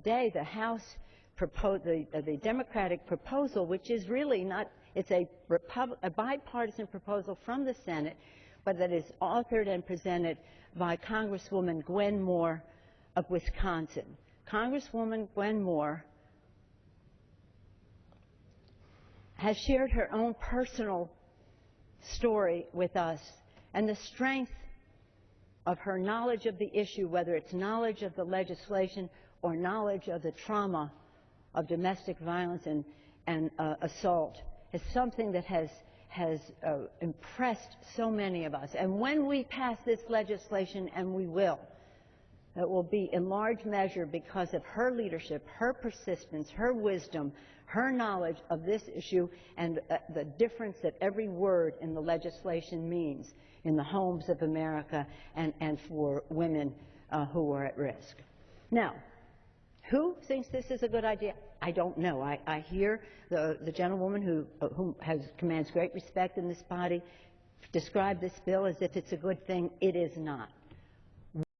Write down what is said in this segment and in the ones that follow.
today the House the Democratic proposal, which is really not, it's a bipartisan proposal from the Senate, but that is authored and presented by Congresswoman Gwen Moore of Wisconsin. Congresswoman Gwen Moore has shared her own personal story with us and the strength of her knowledge of the issue, whether it's knowledge of the legislation or knowledge of the trauma of domestic violence and assault, is something that has impressed so many of us. And when we pass this legislation, and we will, it will be in large measure because of her leadership, her persistence, her wisdom, her knowledge of this issue, and the difference that every word in the legislation means in the homes of America and for women who are at risk. Now, who thinks this is a good idea? I don't know. I hear the gentlewoman who commands great respect in this body describe this bill as if it's a good thing. It is not.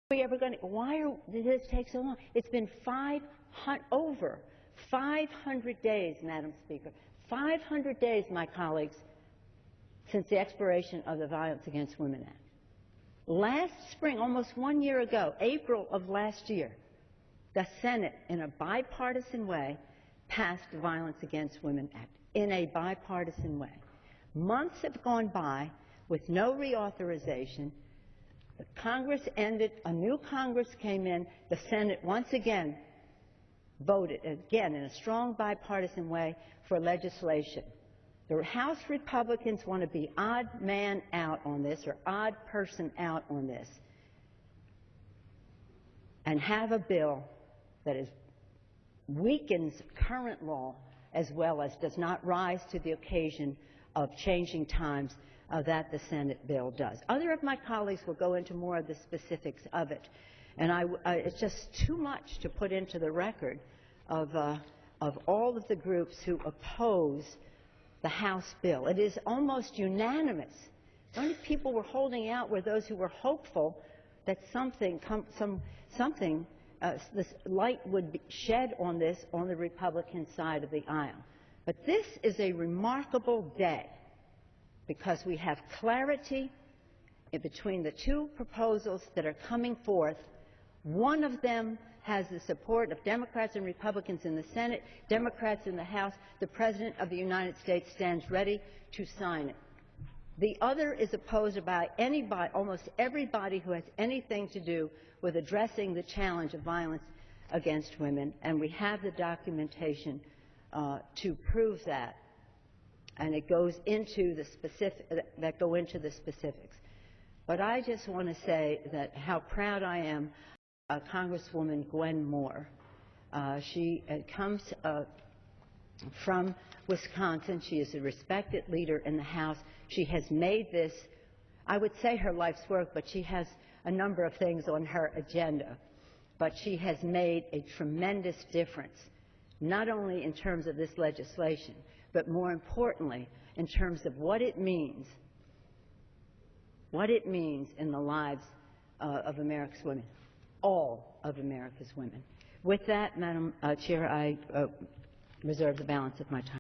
Why did this take so long? It's been over 500 days, Madam Speaker, 500 days, my colleagues, since the expiration of the Violence Against Women Act. Last spring, almost 1 year ago, April of last year, the Senate, in a bipartisan way, passed the Violence Against Women Act, in a bipartisan way. Months have gone by with no reauthorization. The Congress ended, a new Congress came in, the Senate once again voted, again in a strong bipartisan way, for legislation. The House Republicans want to be odd man out on this, or odd person out on this, and have a bill that weakens current law as well as does not rise to the occasion of changing times that the Senate bill does. Other of my colleagues will go into more of the specifics of it, and it's just too much to put into the record of all of the groups who oppose the House bill. It is almost unanimous. The only people were holding out were those who were hopeful that this light would be shed on this on the Republican side of the aisle. But this is a remarkable day because we have clarity in between the two proposals that are coming forth. One of them has the support of Democrats and Republicans in the Senate, Democrats in the House. The President of the United States stands ready to sign it. The other is opposed by anybody, almost everybody who has anything to do with addressing the challenge of violence against women, and we have the documentation to prove that, and it goes into the specifics. But I just want to say that how proud I am of Congresswoman Gwen Moore. She comes from Wisconsin. She is a respected leader in the House. She has made this, I would say, her life's work, but she has a number of things on her agenda. But she has made a tremendous difference, not only in terms of this legislation, but more importantly, in terms of what it means in the lives of America's women, all of America's women. With that, Madam Chair, I reserve the balance of my time.